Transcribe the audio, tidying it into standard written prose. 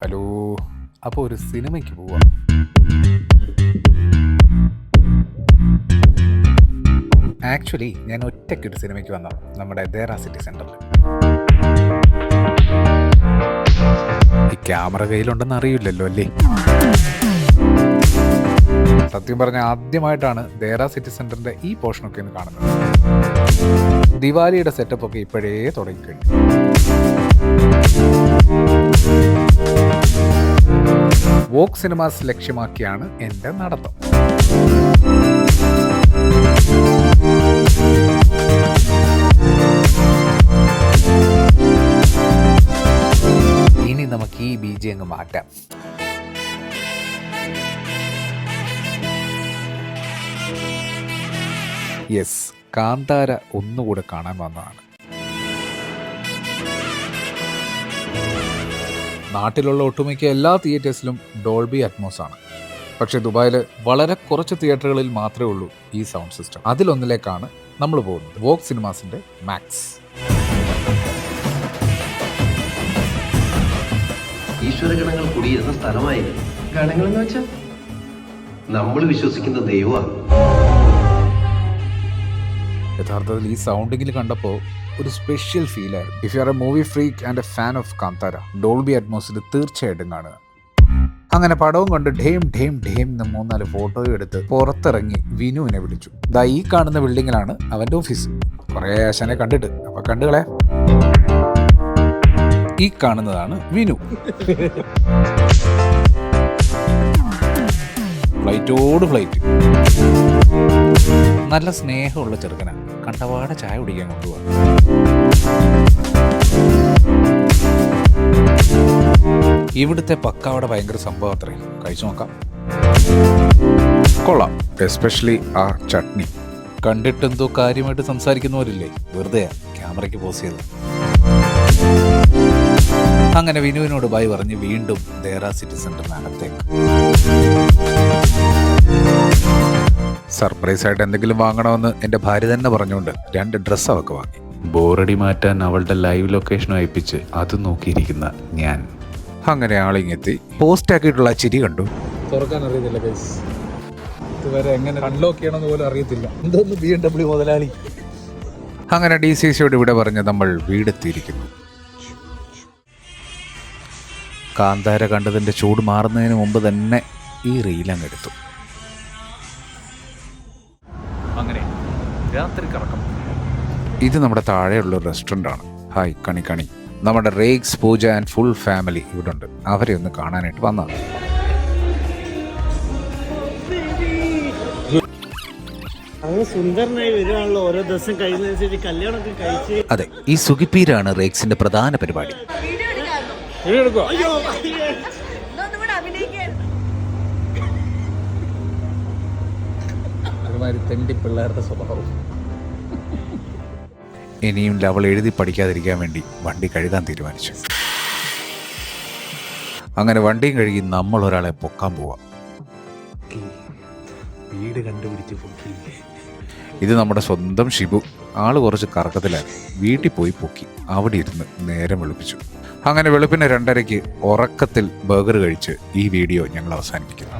Hello. അപ്പോൾ ഒരു സിനിമയ്ക്ക് പോവാം. ആക്ച്വലി ഞാൻ ഒറ്റയ്ക്കൊരു സിനിമയ്ക്ക് വന്ന നമ്മുടെ ദേറാ സിറ്റി സെൻറ്ററിൽ. ഈ ക്യാമറ കയ്യിലുണ്ടെന്ന് അറിയില്ലല്ലോ അല്ലേ. സത്യം പറഞ്ഞാൽ ആദ്യമായിട്ടാണ് ദേറാ സിറ്റി സെൻറ്ററിൻ്റെ ഈ പോർഷനൊക്കെ ഒന്ന് കാണുന്നത്. ദിവാലിയുടെ സെറ്റപ്പൊക്കെ ഇപ്പോഴേ തുടങ്ങിക്കഴിഞ്ഞു. വോക്ക് സിനിമാസ് ലക്ഷ്യമാക്കിയാണ് എൻ്റെ നടത്തം. ഇനി നമുക്ക് ഈ ബീജി അങ്ങ് മാറ്റാം. യെസ്, കാന്താര ഒന്നുകൂടെ കാണാൻ വന്നതാണ്. നാട്ടിലുള്ള ഒട്ടുമിക്ക എല്ലാ തിയേറ്റേഴ്സിലും ഡോൾബി അറ്റ്മോസ് ആണ്. പക്ഷേ ദുബായിൽ വളരെ കുറച്ച് തിയേറ്ററുകളിൽ മാത്രമേ ഉള്ളൂ ഈ സൗണ്ട് സിസ്റ്റം. അതിലൊന്നിലേക്കാണ് നമ്മൾ പോകുന്നത്, വോക്ക് സിനിമാസിൻ്റെ മാക്സ്. ഈശ്വരഗണങ്ങൾ കുടിയിരുന്ന സ്ഥലമായിരുന്നു. ഗണങ്ങൾ എന്ന് വെച്ചാൽ നമ്മൾ വിശ്വസിക്കുന്ന ദൈവമാണ്. യഥാർത്ഥത്തിൽ ഈ സൗണ്ടിങ്ങിൽ കണ്ടപ്പോൾ ഒരു സ്പെഷ്യൽ ഫീലായിരുന്നു. If you are a movie freak and a fan of Kantara, Dolby അറ്റ്മോസിൽ തീർച്ചയായിട്ടും കാണുക. അങ്ങനെ പടവും കണ്ട് ഢേം ഢേം ഢേം എന്ന് 3-4 ഫോട്ടോയും എടുത്ത് പുറത്തിറങ്ങി വിനുവിനെ വിളിച്ചു. ദാ ഈ കാണുന്ന ബിൽഡിങ്ങിലാണ് അവൻ്റെ ഓഫീസ്. കുറേ ആശാനെ കണ്ടിട്ട്, അപ്പൊ കണ്ടുകളെ. ഈ കാണുന്നതാണ് വിനു. ഫ്ലൈറ്റോട് ഫ്ലൈറ്റ്. നല്ല സ്നേഹമുള്ള ചെറുക്കന. കണ്ടപാടെ ചായ കുടിക്കാൻ കൊണ്ടുപോകാം. ഇവിടുത്തെ പക്കാവട ഭയങ്കര സംഭവം അത്രേ. കഴിച്ചു നോക്കാം. കൊള്ളാം. എസ്പെഷ്യലി ആ ചട്നി. കണ്ടിട്ടെന്തോ കാര്യമായിട്ട് സംസാരിക്കുന്നവരില്ലേ, വെറുതെ ക്യാമറയ്ക്ക് പോസ് ചെയ്ത്. അങ്ങനെ വിനുവിനോട് ബൈ പറഞ്ഞ് വീണ്ടും ദേറാ സിറ്റി സെന്ററിനകത്തേക്ക്. സർപ്രൈസ് ആയിട്ട് എന്തെങ്കിലും വാങ്ങണമെന്ന് എൻ്റെ ഭാര്യ തന്നെ പറഞ്ഞുകൊണ്ട് 2 ഡ്രസ്സ് അവൾക്ക് വാങ്ങി. ബോറടി മാറ്റാൻ അവളുടെ ലൈവ് ലൊക്കേഷൻ അയപ്പിച്ച് അത് നോക്കിയിരിക്കുന്ന ഞാൻ. അങ്ങനെ ആളിങ്ങെത്തി. പോസ്റ്റ് ആക്കിയിട്ടുള്ള ചിരി കണ്ടു. തുറക്കാൻ അറിയത്തില്ല ഗൈസ്, ഇതുവരെ എങ്ങനെ അൺലോക്ക് ചെയ്യണമെന്ന് പോലും അറിയത്തില്ല. എന്തോന്ന് BMW മുതലാളി. അങ്ങനെ DCCയോട് ഇവിടെ പറഞ്ഞ് നമ്മൾ വീടെത്തിയിരിക്കുന്നു. കാന്താര കണ്ടതിൻ്റെ ചൂട് മാറുന്നതിന് മുമ്പ് തന്നെ ഈ റീലങ്ങ് എടുത്തു. അങ്ങനെ രാത്രി കറക്കം. ഇത് നമ്മുടെ താഴെയുള്ള റെസ്റ്റോറൻ്റ് ആണ്. ഹായ് കണി കണി. നമ്മുടെ Rex, Pooja and full family ഇവിടെ ഉണ്ട്. അവരെ ഒന്ന് കാണാനായിട്ട് വന്നതാണ്. അതെ, ഈ സുഖിപ്പീരാണ് റേക്സിന്റെ പ്രധാന പരിപാടി. പിള്ളേരുടെ സ്വഭാവം. ഇനിയും ലവൾ എഴുതി പഠിക്കാതിരിക്കാൻ വേണ്ടി വണ്ടി കഴുകാൻ തീരുമാനിച്ചു. അങ്ങനെ വണ്ടിയും കഴുകി നമ്മൾ ഒരാളെ പൊക്കാൻ പോവാം. വീട് കണ്ടുപിടിച്ച് പൊക്കി. ഇത് നമ്മുടെ സ്വന്തം ഷിബു. ആള് കുറച്ച് കറക്കത്തിലാണ്. വീട്ടിൽ പോയി പൊക്കി. അവിടെ ഇരുന്ന് നേരം വെളുപ്പിച്ചു. അങ്ങനെ വെളുപ്പിന് 2:30 ഉറക്കത്തിൽ ബർഗർ കഴിച്ച് ഈ വീഡിയോ ഞങ്ങൾ അവസാനിപ്പിക്കുന്നു.